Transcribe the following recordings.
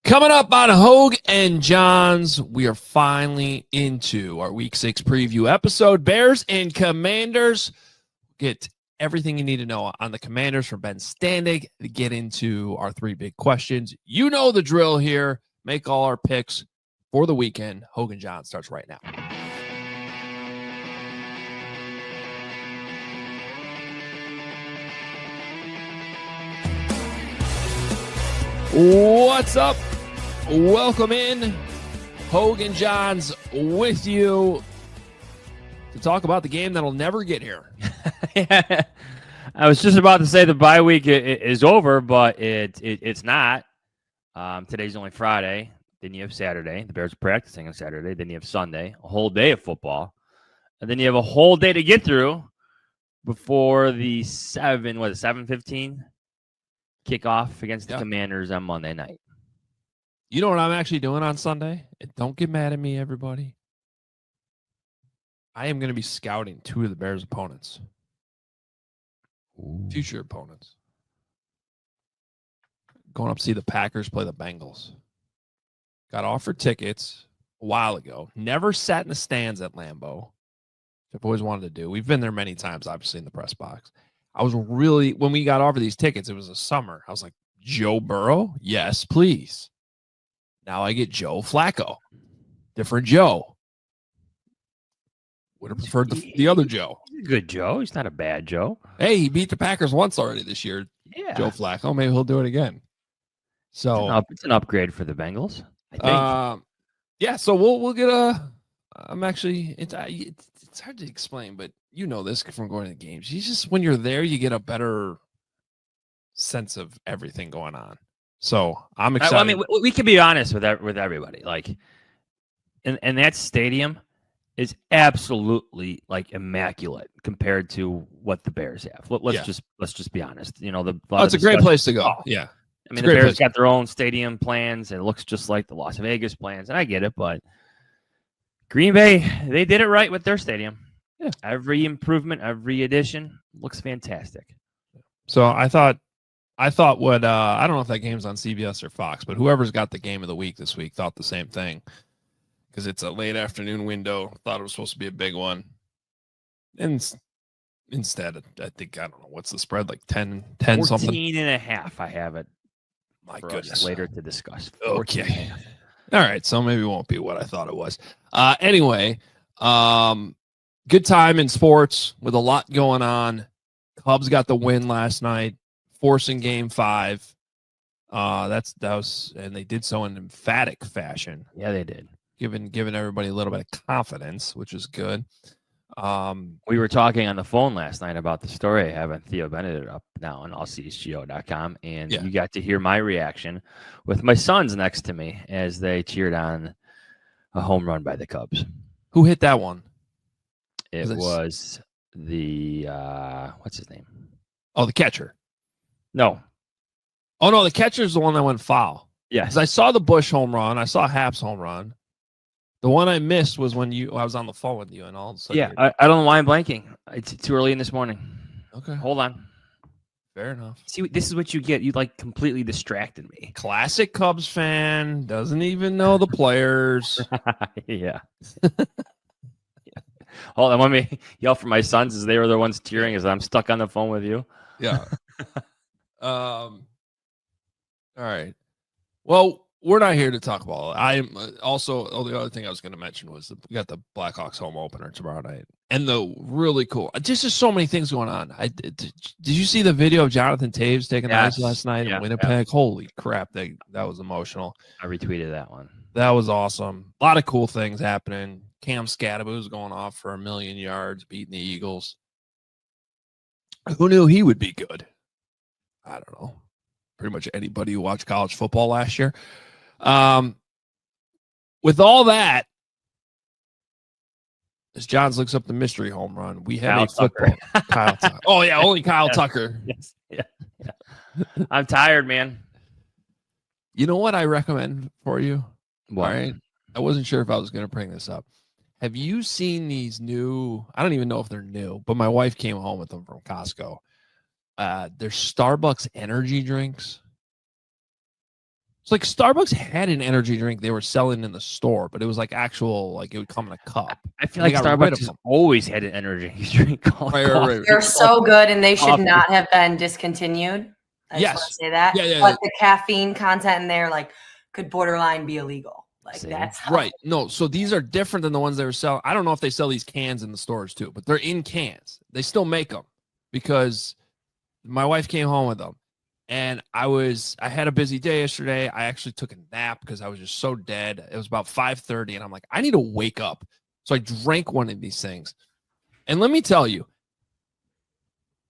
Coming up on Hoge and Jahns, we are finally into our Week 6 preview episode. Bears and Commanders. Get everything you need to know on the Commanders from Ben Standig to get into our three big questions. You know the drill here. Make all our picks for the weekend. Hoge and Jahns starts right now. What's up? Welcome in. Hoge and Jahns with you to talk about the game that'll never get here. Yeah. I was just about to say the bye week is over, but it's not. Today's only Friday. Then you have Saturday. The Bears are practicing on Saturday. Then you have Sunday, a whole day of football. And then you have a whole day to get through before the 7:15 kickoff against the Commanders on Monday night. You know what I'm actually doing on Sunday? And don't get mad at me, everybody. I am going to be scouting two of the Bears' opponents. Ooh. Future opponents. Going up to see the Packers play the Bengals. Got offered tickets a while ago. Never sat in the stands at Lambeau. I've always wanted to do. We've been there many times, obviously, in the press box. I was really, when we got offered these tickets, it was a summer. I was like, Joe Burrow? Yes, please. Now I get Joe Flacco. Different Joe. Would have preferred the other Joe. He's a good Joe. He's not a bad Joe. Hey, he beat the Packers once already this year. Yeah. Joe Flacco. Maybe he'll do it again. So it's an upgrade for the Bengals, I think. Yeah, so we'll get a. I'm actually it's hard to explain, but you know this from going to the games. You just when you're there, you get a better sense of everything going on. So I'm excited. I mean, we can be honest with everybody. Like, and that stadium is absolutely like immaculate compared to what the Bears have. Let's just be honest. You know, it's a great place to go. Yeah. I mean, the Bears got their own stadium plans, and it looks just like the Las Vegas plans, and I get it, but Green Bay, they did it right with their stadium. Yeah. Every improvement, every addition looks fantastic. So I thought what I don't know if that game's on CBS or Fox, but whoever's got the game of the week this week thought the same thing because it's a late afternoon window. Thought it was supposed to be a big one, and instead, I think I don't know what's the spread, like 10 something. 14.5. I have it. My goodness. Later to discuss. Okay. All right. So maybe it won't be what I thought it was. Anyway, good time in sports with a lot going on. Cubs got the win last night, forcing Game 5. That was, and they did so in emphatic fashion. Yeah, they did. Giving everybody a little bit of confidence, which is good. We were talking on the phone last night about the story I have on Theo Benedict up now on allcsgo.com, and you got to hear my reaction with my sons next to me as they cheered on a home run by the Cubs. Who hit that one? It was the what's his name? Oh, the catcher. No. Oh no, the catcher's the one that went foul. Yes. I saw the Bush home run. I saw Happ's home run. The one I missed was when I was on the phone with you, and all of a sudden. Yeah, I don't know why I'm blanking. It's too early in this morning. Okay. Hold on. Fair enough. See, this is what you get. You like completely distracted me. Classic Cubs fan. Doesn't even know the players. Yeah. Hold on. Let me yell for my sons as they were the ones cheering as I'm stuck on the phone with you. Yeah. All right. Well, we're not here to talk about it. I'm also, the other thing I was going to mention was we got the Blackhawks home opener tomorrow night. And the really cool, just so many things going on. Did you see the video of Jonathan Taves taking the ice last night in Winnipeg? Yeah. Holy crap. That was emotional. I retweeted that one. That was awesome. A lot of cool things happening. Cam Scadaboo's going off for 1 million yards, beating the Eagles. Who knew he would be good? I don't know. Pretty much anybody who watched college football last year. With all that, as Jahns looks up the mystery home run, we have a football. Kyle Tucker. Oh, yeah, only Kyle Tucker. Yes. Yeah. I'm tired, man. You know what I recommend for you? What? All right. I wasn't sure if I was going to bring this up. Have you seen these new, I don't even know if they're new, but my wife came home with them from Costco. They're Starbucks energy drinks. It's like Starbucks had an energy drink they were selling in the store, but it was like actual, like it would come in a cup. I feel like Starbucks has always had an energy drink called coffee. They're so good, and they should not have been discontinued. I just want to say that. But the caffeine content in there, like, could borderline be illegal. Like, that's right. No, so these are different than the ones they were selling. I don't know if they sell these cans in the stores too, but they're in cans. They still make them because my wife came home with them. And I had a busy day yesterday. I actually took a nap because I was just so dead. It was about 5:30, and I'm like, I need to wake up. So I drank one of these things. And let me tell you,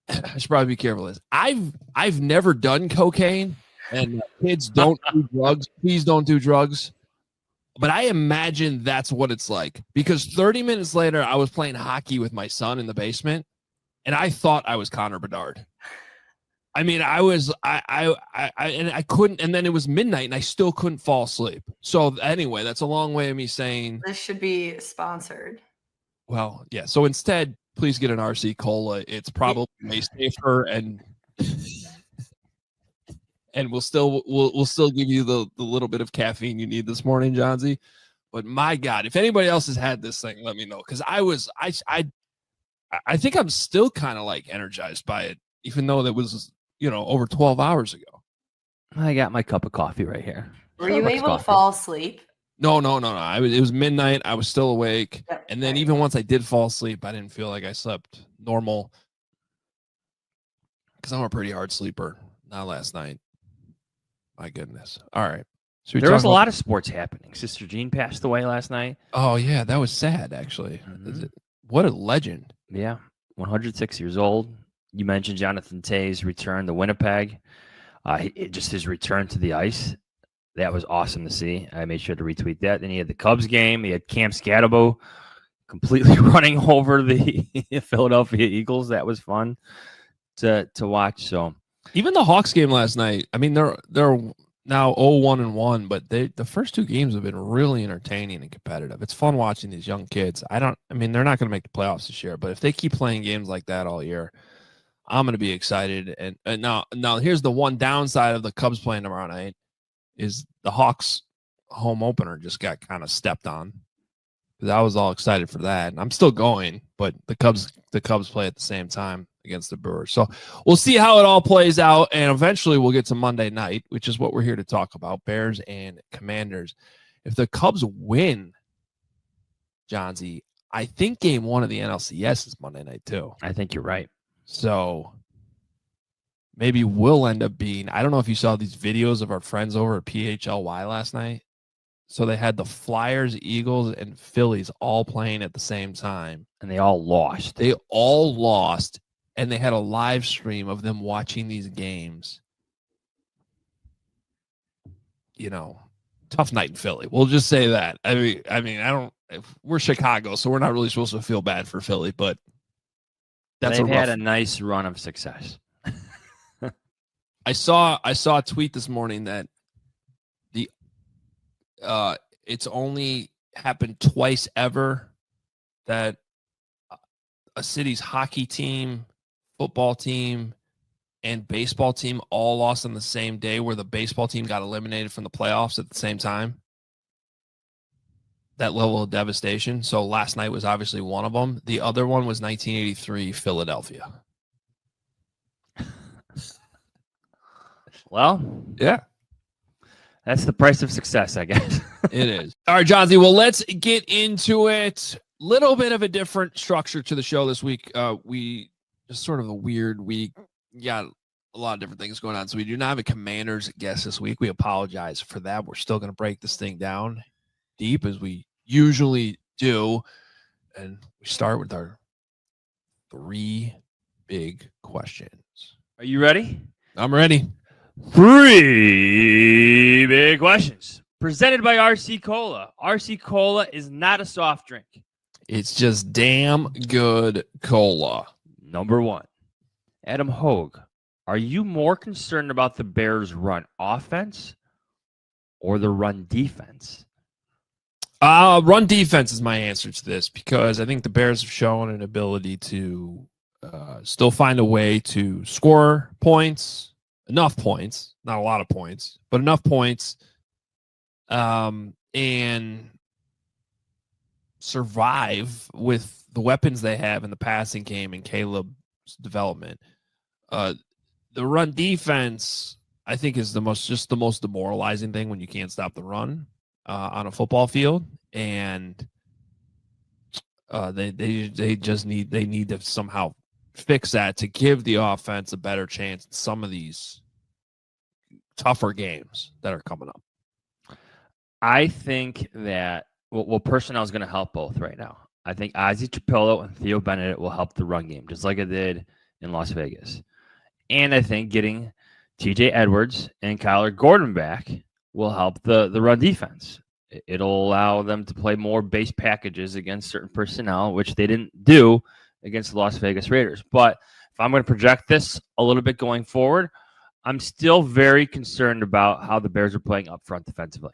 I should probably be careful with this. I've never done cocaine, and kids don't do drugs. Please don't do drugs. But I imagine that's what it's like, because 30 minutes later, I was playing hockey with my son in the basement, and I thought I was Connor Bedard. I mean, I couldn't, and then it was midnight and I still couldn't fall asleep. So anyway, that's a long way of me saying this should be sponsored. Well, yeah. So instead, please get an RC Cola. It's probably way safer, and we'll still give you the little bit of caffeine you need this morning, Johnsy. But my God, if anybody else has had this thing, let me know, because I think I'm still kind of like energized by it, even though that was over 12 hours ago. I got my cup of coffee right here. Were you able to fall asleep? No. It was midnight. I was still awake. Yep. And then even once I did fall asleep, I didn't feel like I slept normal, because I'm a pretty hard sleeper. Not last night. My goodness. All right. So there was a lot of sports happening. Sister Jean passed away last night. Oh, yeah. That was sad, actually. Mm-hmm. What a legend. Yeah. 106 years old. You mentioned Jonathan Tay's return to Winnipeg. Just his return to the ice. That was awesome to see. I made sure to retweet that. Then he had the Cubs game. He had Cam Scatterbo completely running over the Philadelphia Eagles. That was fun to watch. So even the Hawks game last night, I mean, they're now 0-1-1, but the first two games have been really entertaining and competitive. It's fun watching these young kids. They're not going to make the playoffs this year, but if they keep playing games like that all year, I'm going to be excited. And now here's the one downside of the Cubs playing tomorrow night is the Hawks home opener just got kind of stepped on, because I was all excited for that. And I'm still going, but the Cubs play at the same time against the Brewers. So we'll see how it all plays out. And eventually we'll get to Monday night, which is what we're here to talk about, Bears and Commanders. If the Cubs win, Johnsy, I think game one of the NLCS is Monday night too. I think you're right. So maybe we'll end up being, I don't know if you saw these videos of our friends over at PHLY last night. So they had the Flyers, Eagles, and Phillies all playing at the same time. And they all lost. And they had a live stream of them watching these games. Tough night in Philly. We'll just say that. I mean, we're Chicago, so we're not really supposed to feel bad for Philly, but they've had a nice run of success. I saw a tweet this morning that it's only happened twice ever that a city's hockey team, football team, and baseball team all lost on the same day, where the baseball team got eliminated from the playoffs at the same time. That level of devastation. So last night was obviously one of them. The other one was 1983 Philadelphia. Well, yeah. That's the price of success, I guess. It is. All right, Johnsy. Well, let's get into it. Little bit of a different structure to the show this week. We just sort of a weird week. Got a lot of different things going on. So we do not have a Commanders guest this week. We apologize for that. We're still going to break this thing down deep as we usually do. And we start with our 3 big questions. Are you ready? I'm ready. 3 big questions. Presented by RC Cola. RC Cola is not a soft drink. It's just damn good cola. Number 1. Adam Hoge, are you more concerned about the Bears' run offense or the run defense? Run defense is my answer to this, because I think the Bears have shown an ability to still find a way to score points enough points, not a lot of points, but enough points, and survive with the weapons they have in the passing game and Caleb's development. The run defense, I think, is the most demoralizing thing when you can't stop the run on a football field, and they just need to somehow fix that to give the offense a better chance in some of these tougher games that are coming up. I think that personnel is going to help both right now. I think Ozzie Trapillo and Theo Bennett will help the run game, just like it did in Las Vegas. And I think getting TJ Edwards and Kyler Gordon back will help the run defense. It'll allow them to play more base packages against certain personnel, which they didn't do against the Las Vegas Raiders. But if I'm going to project this a little bit going forward, I'm still very concerned about how the Bears are playing up front defensively.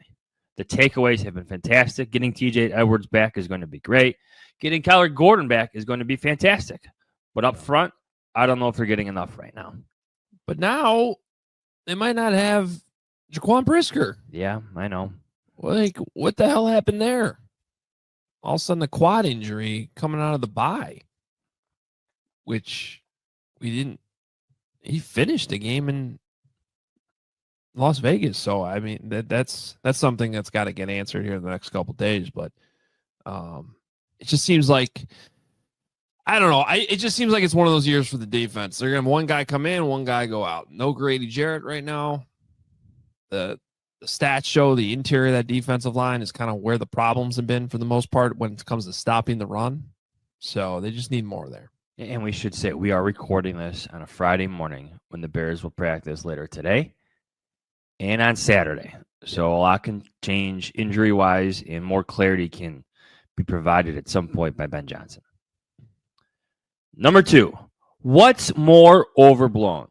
The takeaways have been fantastic. Getting TJ Edwards back is going to be great. Getting Kyler Gordon back is going to be fantastic. But up front, I don't know if they're getting enough right now. But now they might not have Jaquan Brisker. Yeah, I know. Like, what the hell happened there? All of a sudden, a quad injury coming out of the bye, which we didn't. He finished the game in Las Vegas, so I mean that's something that's got to get answered here in the next couple of days. But it just seems like, I don't know. It just seems like it's one of those years for the defense. They're gonna have one guy come in, one guy go out. No Grady Jarrett right now. The stats show the interior of that defensive line is kind of where the problems have been for the most part when it comes to stopping the run. So they just need more there. And we should say we are recording this on a Friday morning when the Bears will practice later today and on Saturday. So a lot can change injury-wise, and more clarity can be provided at some point by Ben Johnson. Number 2, what's more overblown?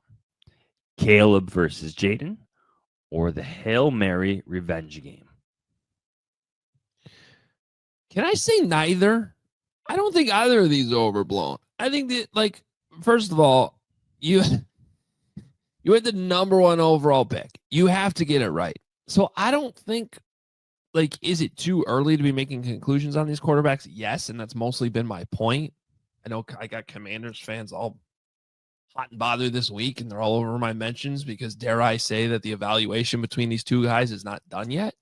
Caleb versus Jayden or the Hail Mary revenge game? Can I say neither? I don't think either of these are overblown. I think that, like, first of all, you had the number 1 overall pick. You have to get it right. So I don't think, like, is it too early to be making conclusions on these quarterbacks? Yes, and that's mostly been my point. I know I got Commanders fans all hot and bothered this week, and they're all over my mentions because, dare I say, that the evaluation between these two guys is not done yet.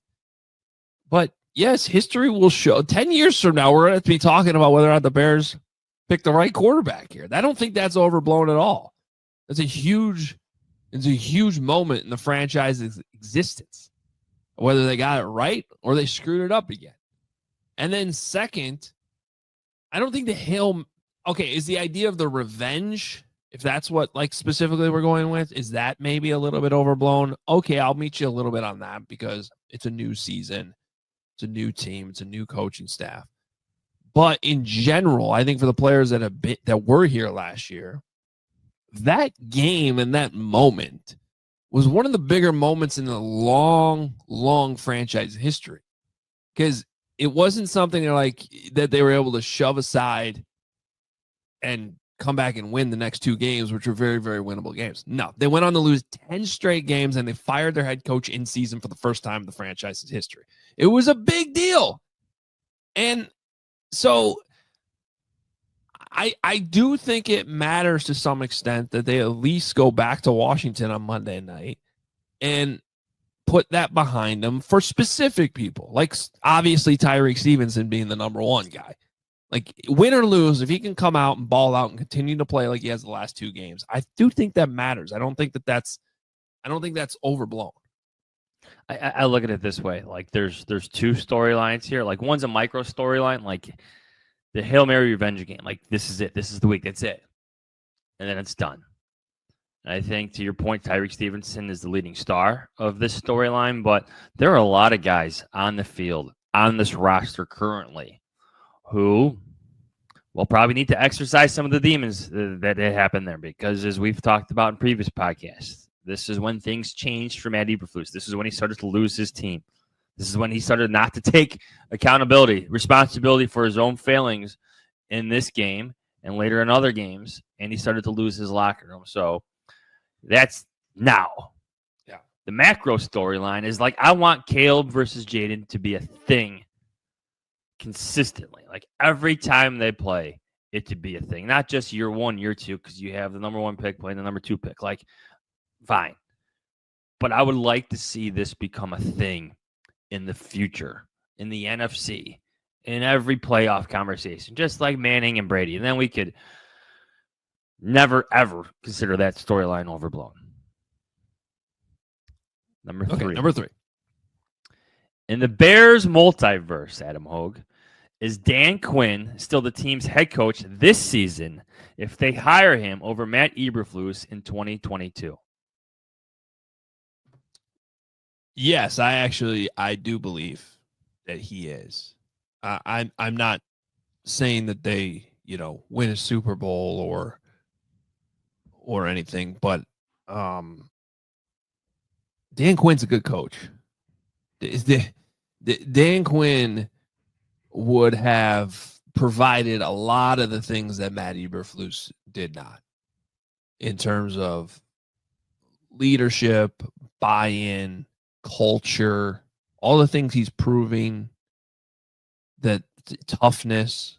But yes, history will show 10 years from now, we're going to be talking about whether or not the Bears picked the right quarterback here. I don't think that's overblown at all. It's a huge moment in the franchise's existence, whether they got it right or they screwed it up again. And then second, I don't think is the idea of the revenge, if that's what, like, specifically we're going with, is that maybe a little bit overblown? Okay, I'll meet you a little bit on that because it's a new season. It's a new team. It's a new coaching staff. But in general, I think for the players that were here last year, that game and that moment was one of the bigger moments in the long, long franchise history. Because it wasn't something that they were able to shove aside and come back and win the next 2 games, which were very, very winnable games. No, they went on to lose 10 straight games, and they fired their head coach in season for the first time in the franchise's history. It was a big deal. And so I do think it matters to some extent that they at least go back to Washington on Monday night and put that behind them for specific people, like obviously Tyreek Stevenson being the number 1 guy. Like, win or lose, if he can come out and ball out and continue to play like he has the last 2 games, I do think that matters. I don't think that's overblown. I look at it this way. Like, there's 2 storylines here. Like, one's a micro storyline, like the Hail Mary revenge game. Like, this is it. This is the week. That's it. And then it's done. And I think, to your point, Tyreek Stevenson is the leading star of this storyline, but there are a lot of guys on the field, on this roster currently, who will probably need to exercise some of the demons that happened there, because as we've talked about in previous podcasts, this is when things changed for Matt Eberflus. This is when he started to lose his team. This is when he started not to take accountability, responsibility for his own failings in this game and later in other games, and he started to lose his locker room. So that's Now, the macro storyline is like, I want Caleb versus Jayden to be a thing consistently. Like every time they play, it to be a thing. Not just year 1, year 2, because you have the number 1 pick playing the number 2 pick. Like, fine. But I would like to see this become a thing in the future, in the NFC, in every playoff conversation, just like Manning and Brady. And then we could never, ever consider that storyline overblown. Number 3. Number 3. In the Bears multiverse, Adam Hoge, is Dan Quinn still the team's head coach this season if they hire him over Matt Eberflus in 2022? Yes, I do believe that he is. I'm not saying that they, win a Super Bowl or anything, but Dan Quinn's a good coach. Dan Quinn would have provided a lot of the things that Matt Eberflus did not, in terms of leadership, buy-in, culture, all the things he's proving, that toughness,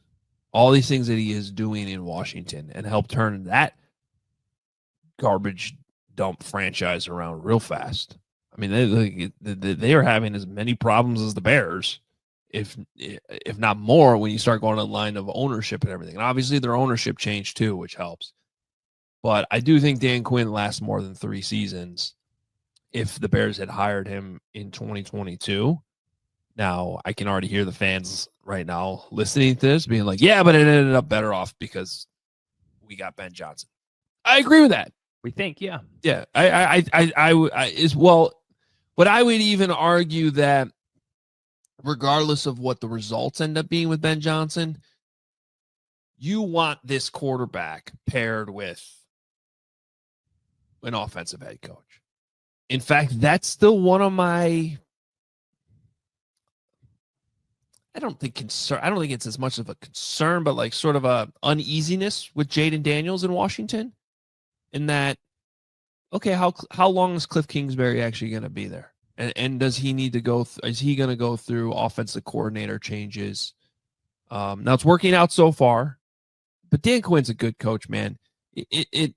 all these things that he is doing in Washington, and help turn that garbage dump franchise around real fast. I mean, they are having as many problems as the Bears, if not more, when you start going on the line of ownership and everything. And obviously their ownership changed too, which helps. But I do think Dan Quinn lasts more than 3 seasons if the Bears had hired him in 2022. Now, I can already hear the fans right now listening to this being like, yeah, but it ended up better off because we got Ben Johnson. I agree with that. We think, yeah. Yeah. I as well, but I would even argue that regardless of what the results end up being with Ben Johnson, you want this quarterback paired with an offensive head coach. In fact, that's still one of my, I don't think it's as much of a concern, but like sort of a uneasiness with Jayden Daniels in Washington, in that, okay, how long is Cliff Kingsbury actually going to be there? And does he need to go? Is he going to go through offensive coordinator changes? Now it's working out so far, but Dan Quinn's a good coach, man. We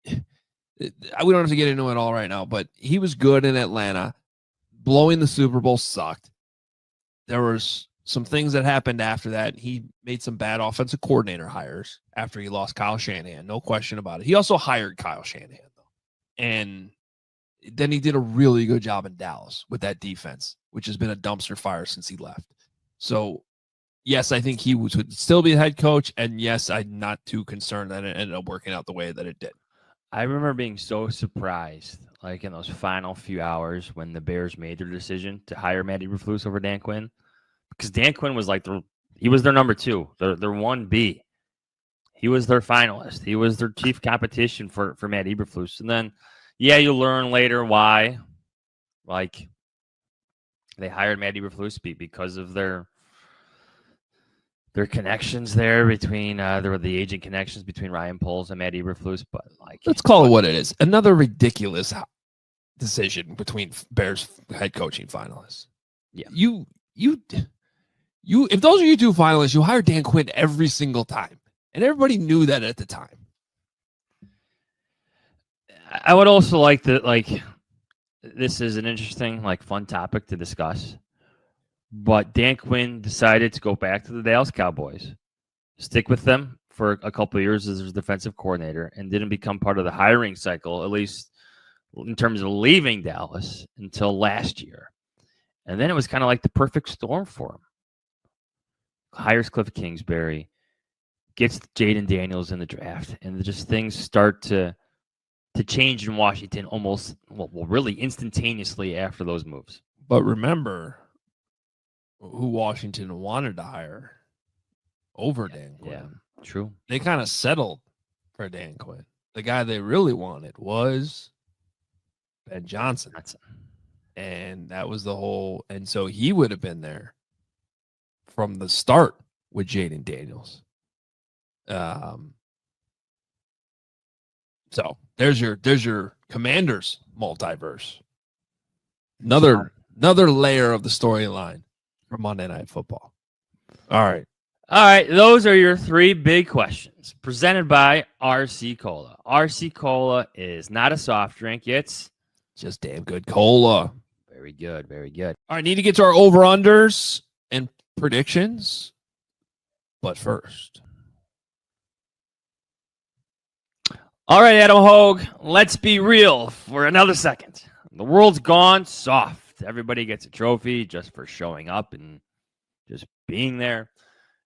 don't have to get into it all right now, but he was good in Atlanta. Blowing the Super Bowl sucked. There was some things that happened after that. He made some bad offensive coordinator hires after he lost Kyle Shanahan. No question about it. He also hired Kyle Shanahan, though. And then he did a really good job in Dallas with that defense, which has been a dumpster fire since he left. So, yes, I think he would still be the head coach. And yes, I'm not too concerned that it ended up working out the way that it did. I remember being so surprised, like in those final few hours when the Bears made their decision to hire Matt Eberflus over Dan Quinn, because Dan Quinn was like he was their number 2, their 1B. He was their finalist. He was their chief competition for Matt Eberflus. And then, yeah, you learn later why, like, they hired Matt Eberflus because of their connections there between there were the agent connections between Ryan Poles and Matt Eberflus, but like, let's call it what it is. Another ridiculous decision between Bears head coaching finalists. Yeah. You if those are your 2 finalists, you hire Dan Quinn every single time. And everybody knew that at the time. I would also like to, like, this is an interesting, like, fun topic to discuss. But Dan Quinn decided to go back to the Dallas Cowboys, stick with them for a couple of years as their defensive coordinator, and didn't become part of the hiring cycle, at least in terms of leaving Dallas, until last year. And then it was kind of like the perfect storm for him. Hires Cliff Kingsbury, gets Jayden Daniels in the draft, and just things start to change in Washington almost, really instantaneously after those moves. But remember who Washington wanted to hire over Dan Quinn. Yeah, true. They kind of settled for Dan Quinn. The guy they really wanted was Ben Johnson. And that was the whole, and so he would have been there from the start with Jayden Daniels. So there's your Commanders multiverse. Another layer of the storyline for Monday Night Football. All right. Those are your 3 big questions presented by RC Cola. RC Cola is not a soft drink. It's just damn good cola. Very good. Very good. All right. Need to get to our over-unders and predictions. But first. All right, Adam Hoge, let's be real for another second. The world's gone soft. Everybody gets a trophy just for showing up and just being there.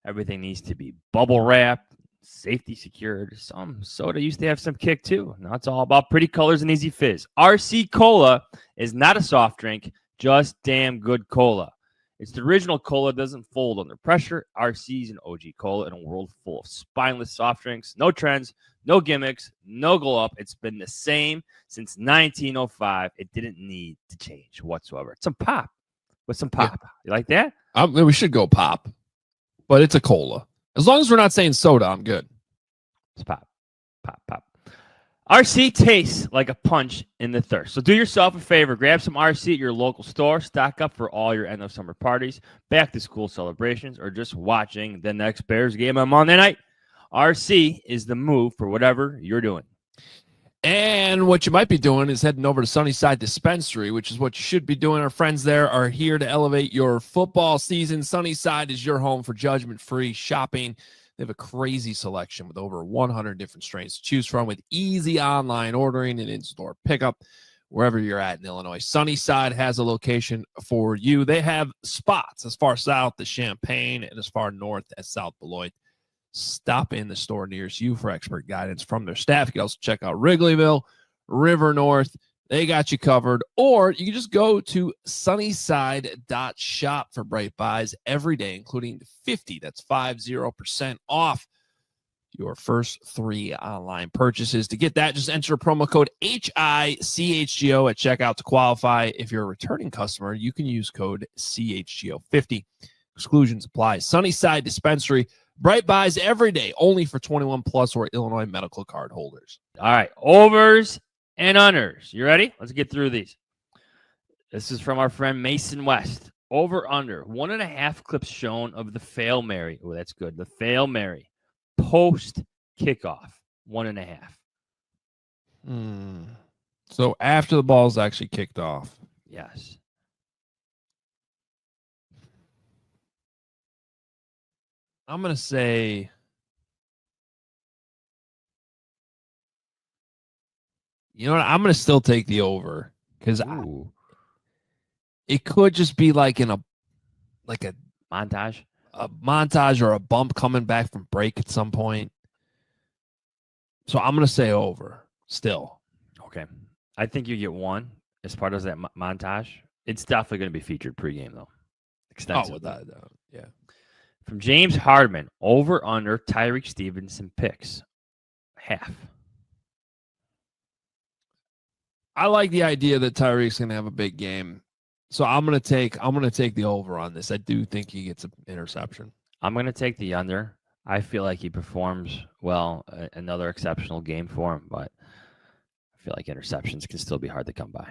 Everything needs to be bubble wrapped, safety secured. Some soda used to have some kick too. Now it's all about pretty colors and easy fizz. RC Cola is not a soft drink, just damn good cola. It's the original cola, doesn't fold under pressure. RC's an OG cola in a world full of spineless soft drinks. No trends, no gimmicks, no glow up. It's been the same since 1905. It didn't need to change whatsoever. Some pop with some pop. Yeah. You like that? We should go pop, but it's a cola. As long as we're not saying soda, I'm good. It's pop, pop, pop. RC tastes like a punch in the thirst. So do yourself a favor. Grab some RC at your local store. Stock up for all your end of summer parties, back to school celebrations, or just watching the next Bears game on Monday night. RC is the move for whatever you're doing. And what you might be doing is heading over to Sunnyside Dispensary, which is what you should be doing. Our friends there are here to elevate your football season. Sunnyside is your home for judgment-free shopping. They have a crazy selection with over 100 different strains to choose from with easy online ordering and in-store pickup wherever you're at in Illinois. Sunnyside has a location for you. They have spots as far south as Champaign and as far north as South Beloit. Stop in the store nearest you for expert guidance from their staff. You can also check out Wrigleyville, River North. They got you covered. Or you can just go to sunnyside.shop for bright buys every day, including 50% off your first 3 online purchases. To get that, just enter promo code HICHGO at checkout to qualify. If you're a returning customer, you can use code CHGO50. Exclusions apply. Sunnyside Dispensary. Bright buys every day, only for 21 plus or Illinois medical card holders. All right, overs and unders. You ready? Let's get through these. This is from our friend Mason West. Over under 1.5 clips shown of the Fail Mary. Oh, that's good. The Fail Mary post kickoff. 1.5. So after the ball's actually kicked off. Yes. I'm going to say you know what? I'm going to still take the over because it could just be like a montage or a bump coming back from break at some point. So I'm going to say over still. Okay. I think you get 1 as part of that montage. It's definitely going to be featured pregame, though. Extensively. Oh, yeah. From James Hardman, over under Tyreek Stevenson picks. Half. I like the idea that Tyreek's going to have a big game. So I'm going to take the over on this. I do think he gets an interception. I'm going to take the under. I feel like he performs well, another exceptional game for him, but I feel like interceptions can still be hard to come by.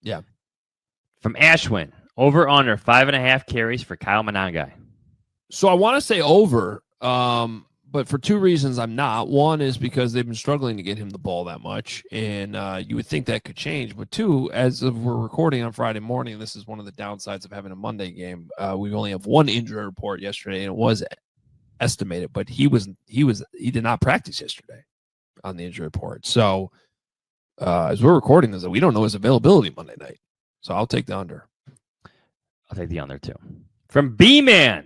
Yeah. From Ashwin, over under 5.5 carries for Kyle Monangai. So I want to say over, but for 2 reasons I'm not. One is because they've been struggling to get him the ball that much, and you would think that could change. But 2, as of we're recording on Friday morning, this is one of the downsides of having a Monday game. We only have 1 injury report yesterday, and it was estimated, but he did not practice yesterday on the injury report. So as we're recording this, we don't know his availability Monday night. So I'll take the under. I'll take the under too. From B-Man.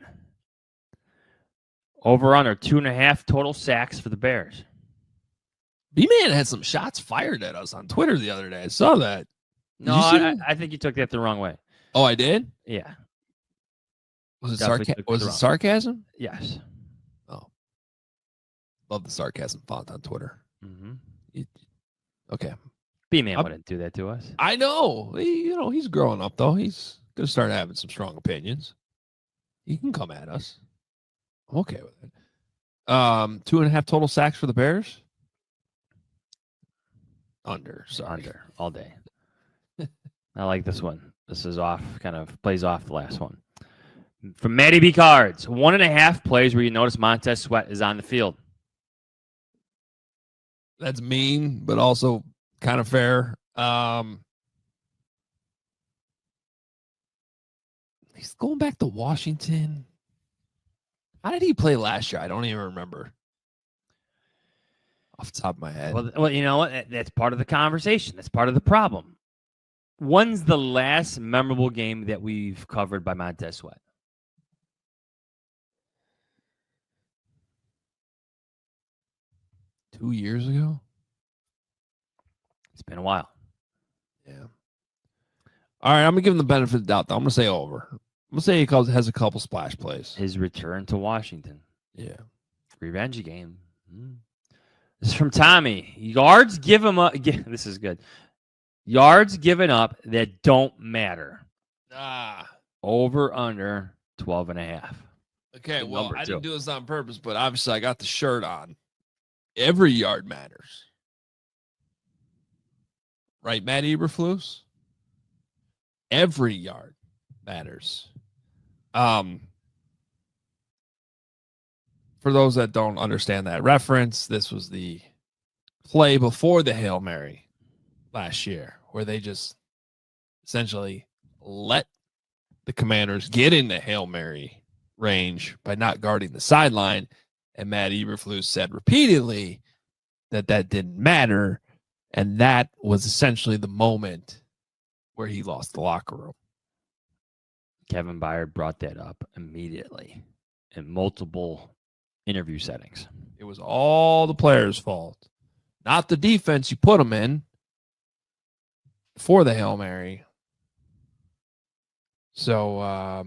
Over under 2.5 total sacks for the Bears. B-Man had some shots fired at us on Twitter the other day. I saw that. No, I think you took that the wrong way. Oh, I did? Yeah. Was it sarcasm? Yes. Oh. Love the sarcasm font on Twitter. Mm-hmm. Okay. B-Man wouldn't do that to us. I know. He's growing up, though. He's going to start having some strong opinions. He can come at us. I'm okay with it. 2.5 total sacks for the Bears. Under. Sorry. Under all day. I like this one. This is off, kind of plays off the last one. From Matty B Cards, 1.5 plays where you notice Montez Sweat is on the field. That's mean, but also kind of fair. He's going back to Washington. How did he play last year? I don't even remember. Off the top of my head. Well, you know what? That's part of the conversation. That's part of the problem. When's the last memorable game that we've covered by Montez Sweat? Two years ago? It's been a while. Yeah. All right, I'm going to give him the benefit of the doubt, though. I'm going to say over. I'm going to say he has a couple splash plays. His return to Washington. Yeah. Revenge game. This is from Tommy. Yards give him up. This is good. Yards given up that don't matter. Over, under 12.5. Okay, well, I didn't do this on purpose, but obviously I got the shirt on. Every yard matters. Right, Matt Eberflus? Every yard matters. For those that don't understand that reference, this was the play before the Hail Mary last year, where they just essentially let the Commanders get in the Hail Mary range by not guarding the sideline. And Matt Eberflus said repeatedly that didn't matter. And that was essentially the moment where he lost the locker room. Kevin Byard brought that up immediately in multiple interview settings. It was all the players' fault, not the defense you put them in for the Hail Mary. So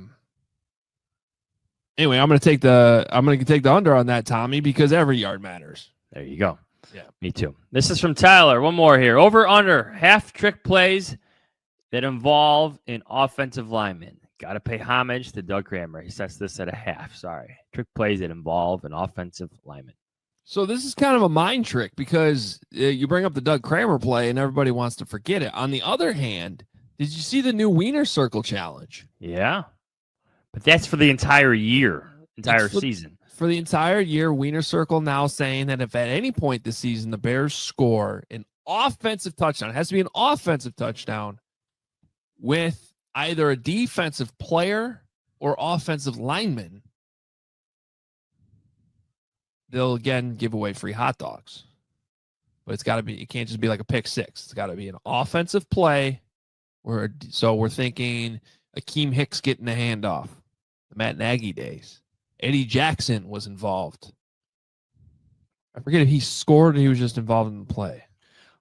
anyway, I'm going to take the under on that, Tommy, because every yard matters. There you go. Yeah, me too. This is from Tyler. One more here. Over under half trick plays that involve an offensive lineman. Got to pay homage to Doug Kramer. He sets this at a half. Sorry. Trick plays that involve an offensive lineman. So this is kind of a mind trick because you bring up the Doug Kramer play and everybody wants to forget it. On the other hand, did you see the new Wiener Circle challenge? Yeah. But that's for the entire year, season. For the entire year, Wiener Circle now saying that if at any point this season the Bears score an offensive touchdown, it has to be an offensive touchdown with either a defensive player or offensive lineman, they'll again give away free hot dogs. But it's got to be, it can't just be like a pick six. It's got to be an offensive play. So we're thinking Akeem Hicks getting the handoff, the Matt Nagy days. Eddie Jackson was involved. I forget if he scored or he was just involved in the play.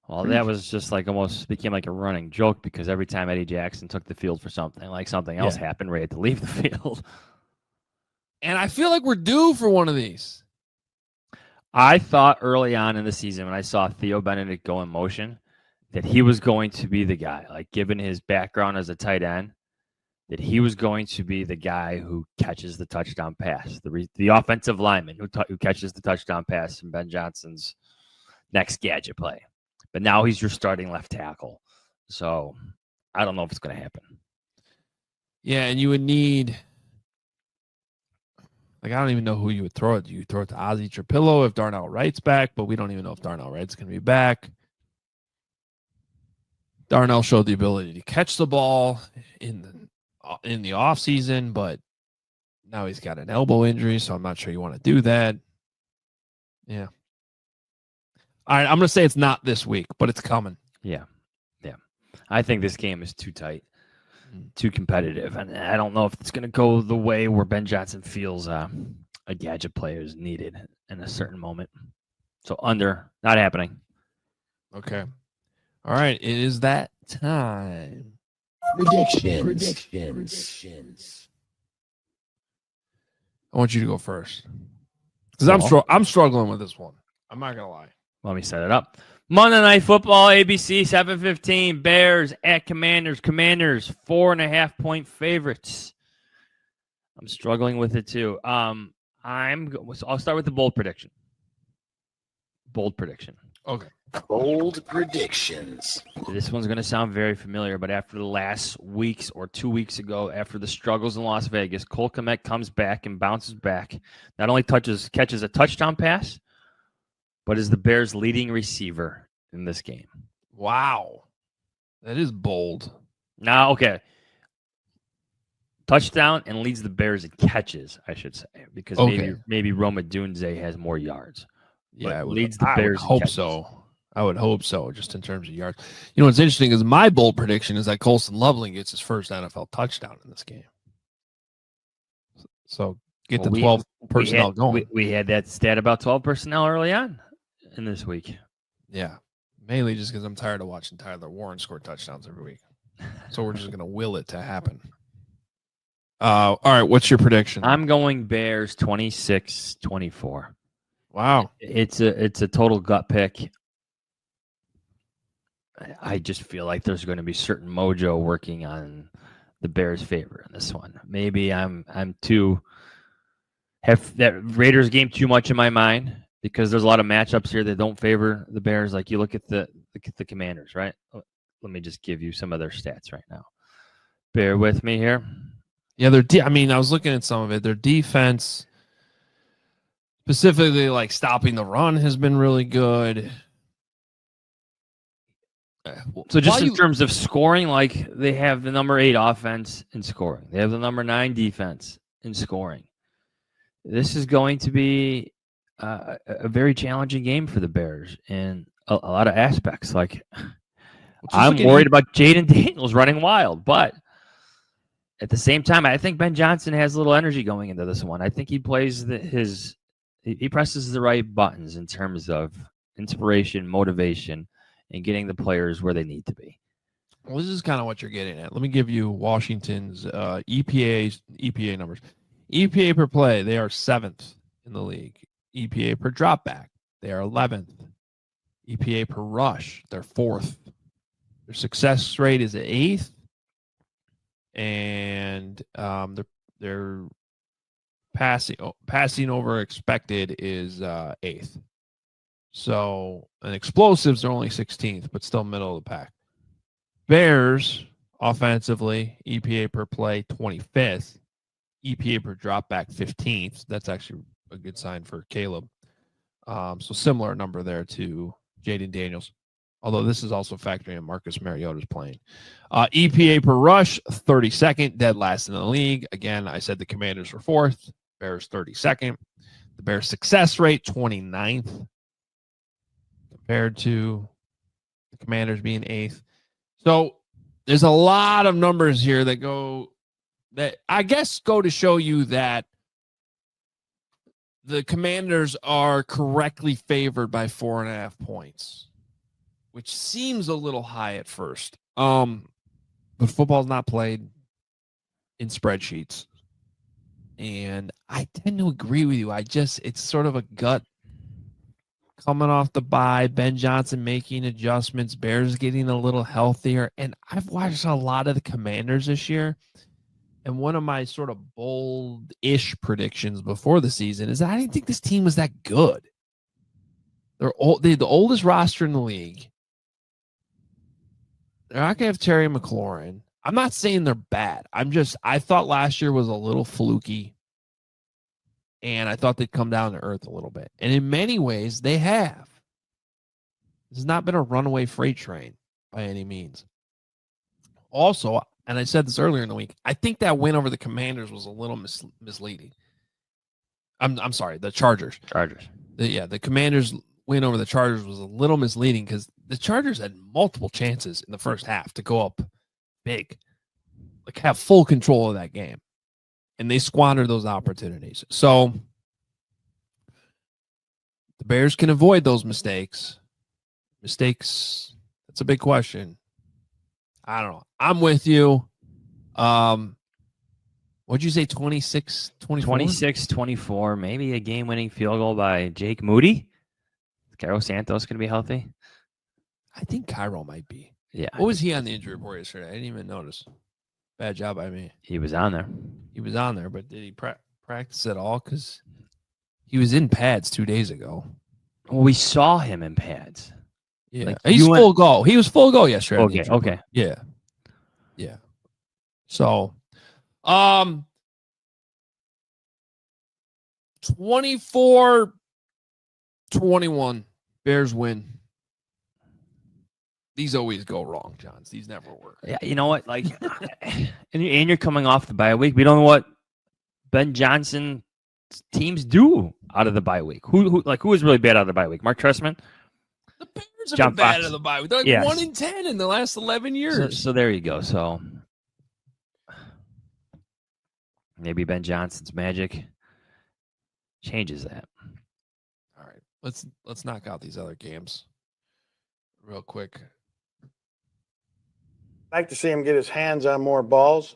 Well, that was just like almost became like a running joke because every time Eddie Jackson took the field for something, like something else happened, Ray had to leave the field. And I feel like we're due for one of these. I thought early on in the season when I saw Theo Benedict go in motion that he was going to be the guy, like given his background as a tight end, that he was going to be the guy who catches the touchdown pass, the offensive lineman who catches the touchdown pass from Ben Johnson's next gadget play. But now he's your starting left tackle. So I don't know if it's going to happen. Yeah, and you would need, like, I don't even know who you would throw it. Do you throw it to Ozzie Trapillo if Darnell Wright's back? But we don't even know if Darnell Wright's going to be back. Darnell showed the ability to catch the ball in the offseason, but now he's got an elbow injury, so I'm not sure you want to do that. Yeah. All right, I'm going to say it's not this week, but it's coming. Yeah. I think this game is too tight, too competitive, and I don't know if it's going to go the way where Ben Johnson feels a gadget player is needed in a certain moment. So under, not happening. Okay. All right, it is that time. Predictions. I want you to go first because I'm struggling with this one. I'm not going to lie. Let me set it up. Monday Night Football, ABC, 7:15. Bears at Commanders. Commanders, 4.5-point favorites. I'm struggling with it too. I'll start with the bold prediction. Okay. Bold predictions. This one's going to sound very familiar, but after the last weeks or 2 weeks ago, after the struggles in Las Vegas, Cole Kmet comes back and bounces back. Not only catches a touchdown pass, but is the Bears' leading receiver in this game. Wow. That is bold. Now, okay. Touchdown and leads the Bears in catches, I should say, because maybe Roma Dunze has more yards. Yeah, leads the Bears. I would hope so. I would hope so, just in terms of yards. You know what's interesting is my bold prediction is that Colston Loveland gets his first NFL touchdown in this game. So get the 12 personnel going. We had that stat about 12 personnel early on in this week. Yeah, mainly just because I'm tired of watching Tyler Warren score touchdowns every week. So we're just going to will it to happen. All right, what's your prediction? I'm going Bears 26-24. Wow. It's a total gut pick. I just feel like there's going to be certain mojo working on the Bears' favor in this one. Maybe I'm too have that Raiders game too much in my mind because there's a lot of matchups here that don't favor the Bears. Like you look at the Commanders, right? Let me just give you some of their stats right now. Bear with me here. Yeah, I was looking at some of it. Their defense, specifically like stopping the run, has been really good. So just in terms of scoring, like they have the number 8 offense in scoring. They have the number 9 defense in scoring. This is going to be a very challenging game for the Bears in a lot of aspects. Like I'm worried about Jayden Daniels running wild, but at the same time, I think Ben Johnson has a little energy going into this one. I think he plays he presses the right buttons in terms of inspiration, motivation, and getting the players where they need to be. Well, this is kind of what you're getting at. Let me give you Washington's EPA numbers. EPA per play, they are 7th in the league. EPA per dropback, they are 11th. EPA per rush, they're 4th. Their success rate is 8th. And their passing over expected is 8th. So, and explosives are only 16th, but still middle of the pack. Bears, offensively, EPA per play, 25th. EPA per dropback, 15th. That's actually a good sign for Caleb. So similar number there to Jayden Daniels. Although this is also factoring in Marcus Mariota's playing. EPA per rush, 32nd, dead last in the league. Again, I said the Commanders were 4th. Bears, 32nd. The Bears' success rate, 29th. Compared to the Commanders being 8th. So there's a lot of numbers here that I guess go to show you that the Commanders are correctly favored by 4.5 points, which seems a little high at first. But football's not played in spreadsheets. And I tend to agree with you. It's sort of a gut. Coming off the bye, Ben Johnson making adjustments, Bears getting a little healthier. And I've watched a lot of the Commanders this year. And one of my sort of bold-ish predictions before the season is I didn't think this team was that good. They're the oldest roster in the league. They're not going to have Terry McLaurin. I'm not saying they're bad. I thought last year was a little fluky. And I thought they'd come down to earth a little bit. And in many ways, they have. This has not been a runaway freight train by any means. Also, and I said this earlier in the week, I think that win over the Commanders was a little misleading. I'm sorry, the Chargers. The Commanders win over the Chargers was a little misleading because the Chargers had multiple chances in the first half to go up big, like have full control of that game. And they squandered those opportunities. So the Bears can avoid those mistakes. That's a big question. I don't know. I'm with you. What'd you say, 26-24? 26-24. Maybe a game-winning field goal by Jake Moody. Is Cairo Santos going to be healthy? I think Cairo might be. Yeah. What was he on the injury report yesterday? I didn't even notice. Bad job by me. He was on there. But did he practice at all? Because he was in pads 2 days ago. Well, we saw him in pads. Yeah, like he's full go. He was full go yesterday. Okay. Yeah. So, 24-21, Bears win. These always go wrong, Johns. These never work. Yeah, you know what? Like, and you're coming off the bye week. We don't know what Ben Johnson teams do out of the bye week. Who was really bad out of the bye week? Mark Trestman. The Bears have been bad out of the bye week. They're like 1-10 in the last 11 years. So there you go. So maybe Ben Johnson's magic changes that. All right, let's knock out these other games real quick. I'd like to see him get his hands on more balls.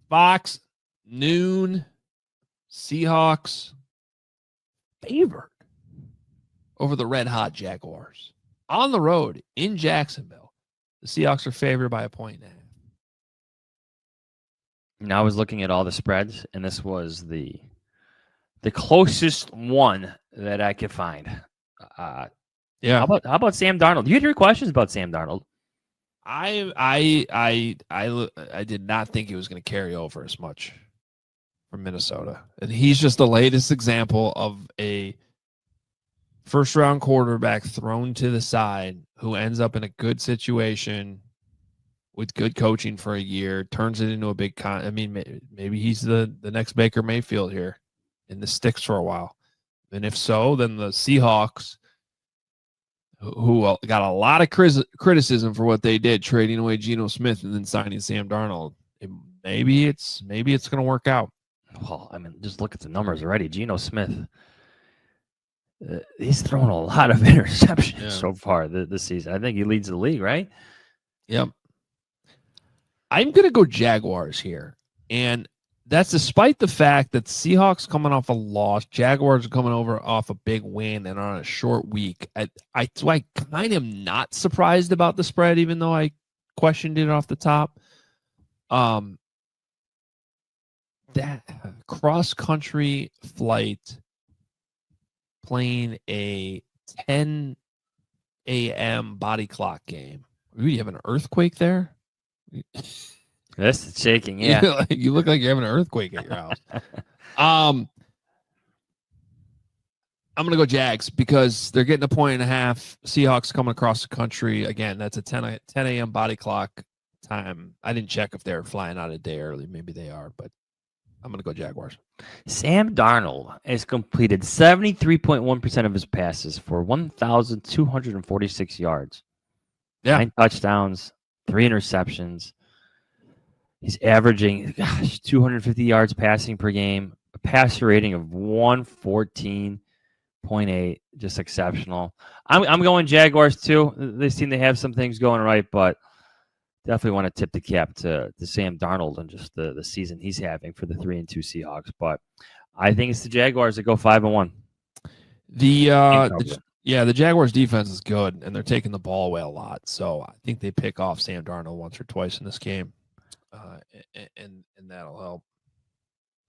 Fox, noon, Seahawks favored over the red hot Jaguars on the road in Jacksonville. The Seahawks are favored by 1.5 points. Now I was looking at all the spreads, and this was the closest one that I could find. Yeah. How about Sam Darnold? You had your questions about Sam Darnold. I did not think he was going to carry over as much from Minnesota. And he's just the latest example of a first-round quarterback thrown to the side who ends up in a good situation with good coaching for a year, turns it into a big maybe he's the next Baker Mayfield here in the sticks for a while. And if so, then the Seahawks, who got a lot of criticism for what they did, trading away Geno Smith and then signing Sam Darnold, maybe it's going to work out. Well, I mean, just look at the numbers already. Geno Smith, he's thrown a lot of interceptions so far this season. I think he leads the league, right? Yep. I'm going to go Jaguars here. And that's despite the fact that Seahawks coming off a loss, Jaguars are coming over off a big win and on a short week. I kind of am not surprised about the spread, even though I questioned it off the top. That cross-country flight playing a 10 a.m. body clock game. Do you have an earthquake there? This is shaking, yeah. You look like you're having an earthquake at your house. I'm going to go Jags because they're getting 1.5 points. Seahawks coming across the country. Again, that's a 10 a.m. body clock time. I didn't check if they're flying out a day early. Maybe they are, but I'm going to go Jaguars. Sam Darnold has completed 73.1% of his passes for 1,246 yards. Yeah. 9 touchdowns, 3 interceptions. He's averaging 250 yards passing per game, a passer rating of 114.8, just exceptional. I'm going Jaguars too. They seem to have some things going right, but definitely want to tip the cap to Sam Darnold and just the season he's having for the 3-2 Seahawks. But I think it's the Jaguars that go 5-1. The Jaguars defense is good, and they're taking the ball away a lot. So I think they pick off Sam Darnold once or twice in this game. And that'll help.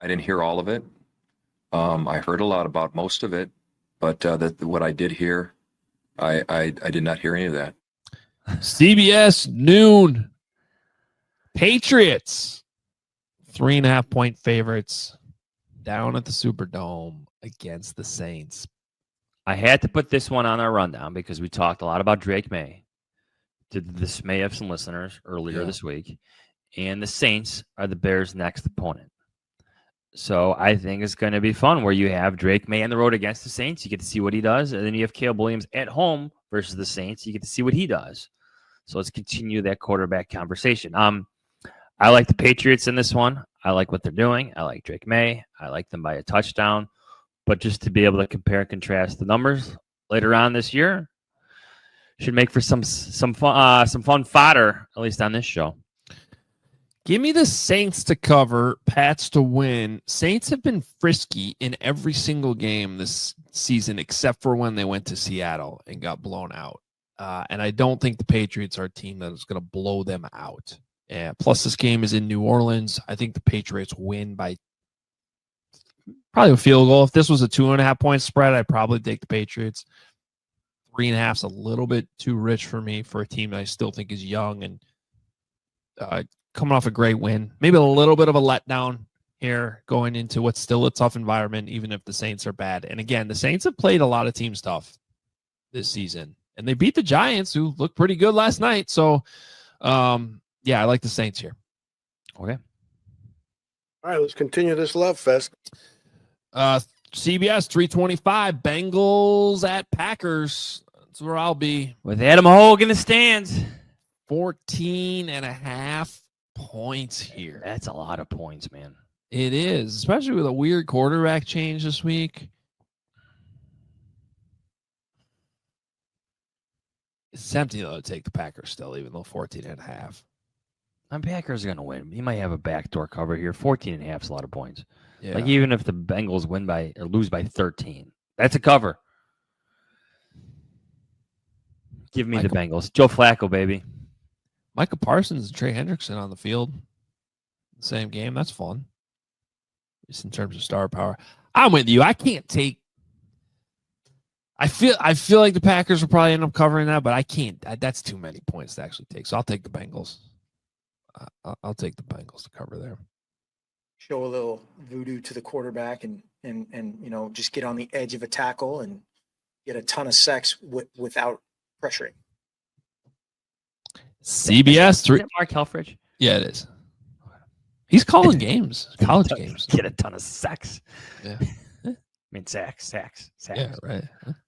I didn't hear all of it. I heard a lot about most of it, but what I did hear, I did not hear any of that. CBS noon. Patriots 3.5 point favorites down at the Superdome against the Saints. I had to put this one on our rundown because we talked a lot about Drake May, to the dismay of some listeners earlier this week. And the Saints are the Bears' next opponent. So I think it's going to be fun where you have Drake May on the road against the Saints. You get to see what he does. And then you have Caleb Williams at home versus the Saints. You get to see what he does. So let's continue that quarterback conversation. I like the Patriots in this one. I like what they're doing. I like Drake May. I like them by a touchdown. But just to be able to compare and contrast the numbers later on this year should make for some fun fodder, at least on this show. Give me the Saints to cover, Pats to win. Saints have been frisky in every single game this season, except for when they went to Seattle and got blown out. And I don't think the Patriots are a team that is going to blow them out. Plus, this game is in New Orleans. I think the Patriots win by probably a field goal. If this was a 2.5 point spread, I'd probably take the Patriots. 3.5's a little bit too rich for me for a team that I still think is young and coming off a great win. Maybe a little bit of a letdown here going into what's still a tough environment, even if the Saints are bad. And again, the Saints have played a lot of teams tough this season, and they beat the Giants, who looked pretty good last night. So, yeah, I like the Saints here. Okay. All right, let's continue this love fest. CBS 325, Bengals at Packers. That's where I'll be. With Adam Hoge in the stands. 14.5 points here. That's a lot of points, man. It is, especially with a weird quarterback change this week. It's tempting, though, to take the Packers still, even though 14.5. Packers are going to win. He might have a backdoor cover here. 14.5 is a lot of points. Yeah. Like, even if the Bengals win by or lose by 13, that's a cover. Give me the Bengals. Joe Flacco, baby. Micah Parsons and Trey Hendrickson on the field. Same game. That's fun. Just in terms of star power. I'm with you. I can't take. I feel like the Packers will probably end up covering that, but I can't. That's too many points to actually take. So I'll take the Bengals. I'll take the Bengals to cover there. Show a little voodoo to the quarterback and just get on the edge of a tackle and get a ton of sacks without pressuring. CBS 3. Is it Mark Helfrich? Yeah, it is. He's calling games, college games. Get a ton of sacks. Yeah. I mean, sacks. Yeah, right.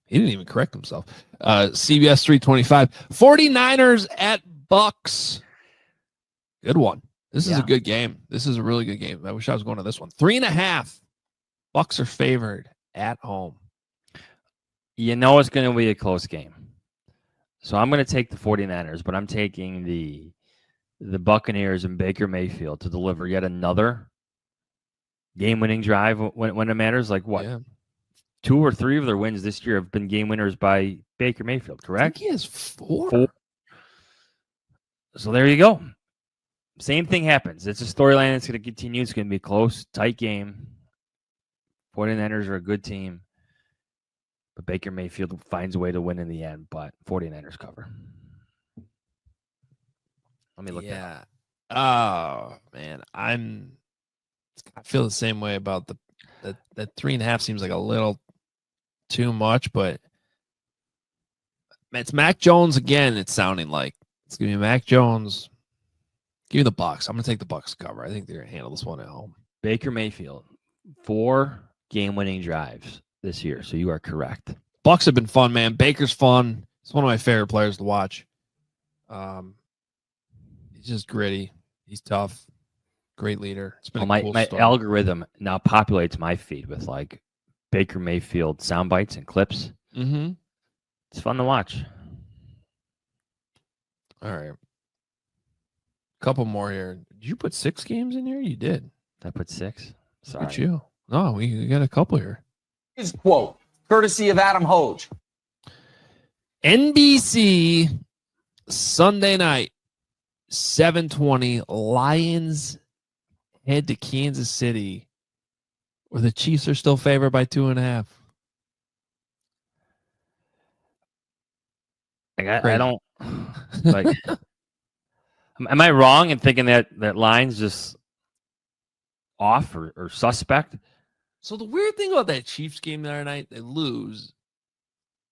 He didn't even correct himself. CBS 325. 49ers at Bucks. Good one. This is a good game. This is a really good game. I wish I was going to this one. 3.5. Bucks are favored at home. You know it's going to be a close game. So I'm going to take the 49ers, but I'm taking the Buccaneers and Baker Mayfield to deliver yet another game-winning drive when it matters. Like what? Yeah. 2 or 3 of their wins this year have been game winners by Baker Mayfield, correct? I think he has 4. So there you go. Same thing happens. It's a storyline that's going to continue. It's going to be a close, tight game. 49ers are a good team. But Baker Mayfield finds a way to win in the end, but 49ers cover. Let me look that up. Oh, man. I feel the same way about that 3.5 seems like a little too much, but it's Mac Jones again. It's sounding like it's going to be Mac Jones. Give me the Bucks. I'm going to take the Bucks cover. I think they're going to handle this one at home. Baker Mayfield, 4 game-winning drives this year, so you are correct. Bucks have been fun, man. Baker's fun. He's one of my favorite players to watch. He's just gritty. He's tough. Great leader. It's been a cool my story. Algorithm now populates my feed with like Baker Mayfield sound bites and clips. Mm-hmm. It's fun to watch. All right. Couple more here. Did you put 6 games in here? You did. I put 6. Sorry. Look at you. No, we got a couple here. His quote, courtesy of Adam Hoge. NBC Sunday night, 7:20. Lions head to Kansas City, where the Chiefs are still favored by 2.5. I don't like. Am I wrong in thinking that line's just off or suspect? So the weird thing about that Chiefs game the other night, they lose.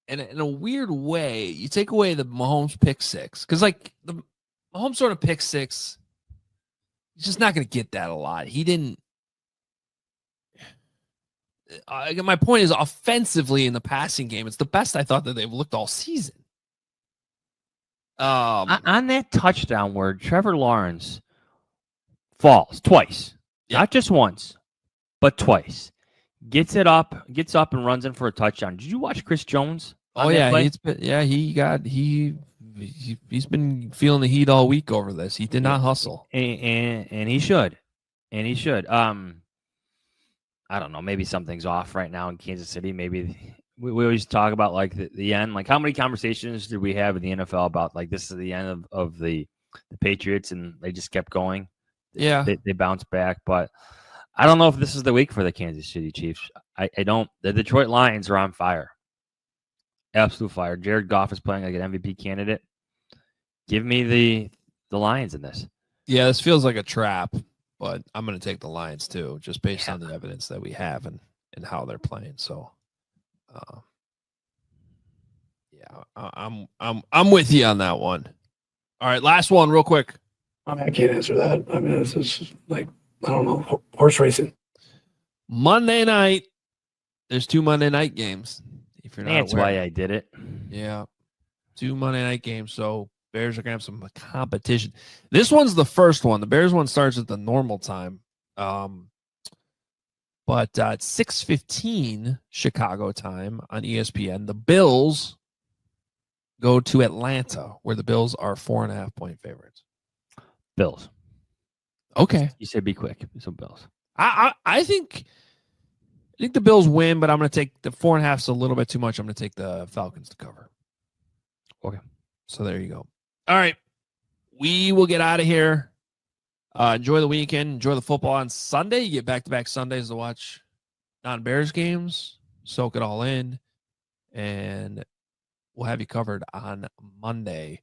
And in a weird way, you take away the Mahomes pick 6. Because, like, the Mahomes sort of pick 6, he's just not going to get that a lot. He didn't. My point is, offensively in the passing game, it's the best I thought that they've looked all season. On that touchdown where Trevor Lawrence falls twice, not just once, but twice. Gets up and runs in for a touchdown. Did you watch Chris Jones? Oh yeah, he's been feeling the heat all week over this. He did not hustle, and he should, I don't know. Maybe something's off right now in Kansas City. Maybe we always talk about like the end. Like how many conversations did we have in the NFL about like this is the end of the Patriots and they just kept going. Yeah, they bounced back, but. I don't know if this is the week for the Kansas City Chiefs. I don't. The Detroit Lions are on fire. Absolute fire. Jared Goff is playing like an MVP candidate. Give me the Lions in this. Yeah, this feels like a trap, but I'm going to take the Lions too, just based on the evidence that we have and how they're playing. So, I'm with you on that one. All right, last one, real quick. I mean, I can't answer that. I mean, this is like, I don't know, horse racing. Monday night. There's 2 Monday night games. If you're not That's aware. why I did it. Yeah, 2 Monday night games. So Bears are gonna have some competition. This one's the first one. The Bears one starts at the normal time, but at 6:15 Chicago time on ESPN, the Bills go to Atlanta, where the Bills are 4.5-point favorites. Bills. Okay, You said be quick. So Bills. I think the Bills win, but I'm going to take the 4.5's a little bit too much. I'm going to take the Falcons to cover. Okay. So there you go. All right. We will get out of here. Enjoy the weekend. Enjoy the football on Sunday. You get back-to-back Sundays to watch non-Bears games. Soak it all in. And we'll have you covered on Monday.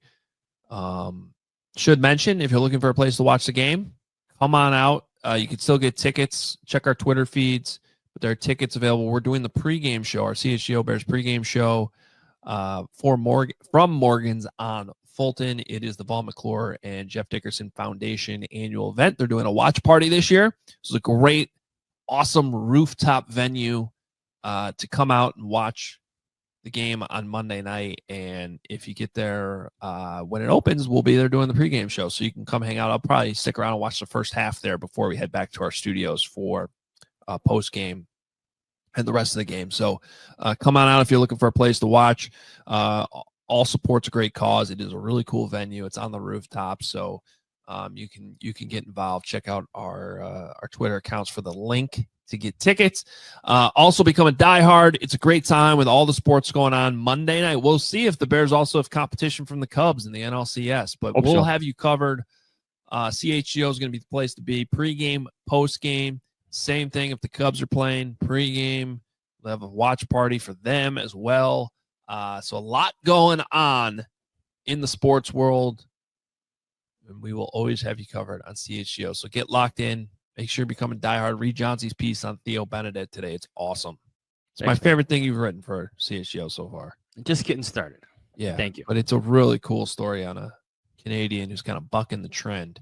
Should mention, if you're looking for a place to watch the game, come on out. You can still get tickets. Check our Twitter feeds. But there are tickets available. We're doing the pregame show, our CHGO Bears pregame show from Morgan's on Fulton. It is the Vaughn McClure and Jeff Dickerson Foundation annual event. They're doing a watch party this year. It's a great, awesome rooftop venue to come out and watch the game on Monday night. And if you get there when it opens, we'll be there doing the pregame show. So you can come hang out. I'll probably stick around and watch the first half there before we head back to our studios for post game and the rest of the game. So come on out if you're looking for a place to watch. All support's a great cause. It is a really cool venue. It's on the rooftop, so you can get involved. Check out our Twitter accounts for the link to get tickets. Also become a diehard. It's a great time with all the sports going on Monday night. We'll see if the Bears also have competition from the Cubs in the NLCS, but we'll have you covered. CHGO is going to be the place to be. Pre-game, post-game. Same thing if the Cubs are playing pregame. We'll have a watch party for them as well. So a lot going on in the sports world. And we will always have you covered on CHGO. So get locked in. Make sure you become a diehard. Read Johnson's piece on Theo Benedict today. It's awesome. It's my favorite thing you've written for CHGO so far. Just getting started. Yeah. Thank you. But it's a really cool story on a Canadian who's kind of bucking the trend.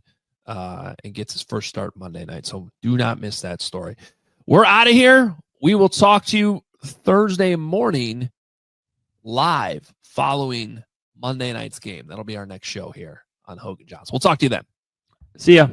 And gets his first start Monday night. So do not miss that story. We're out of here. We will talk to you Thursday morning live following Monday night's game. That'll be our next show here on Hoge Jahns. We'll talk to you then. See ya.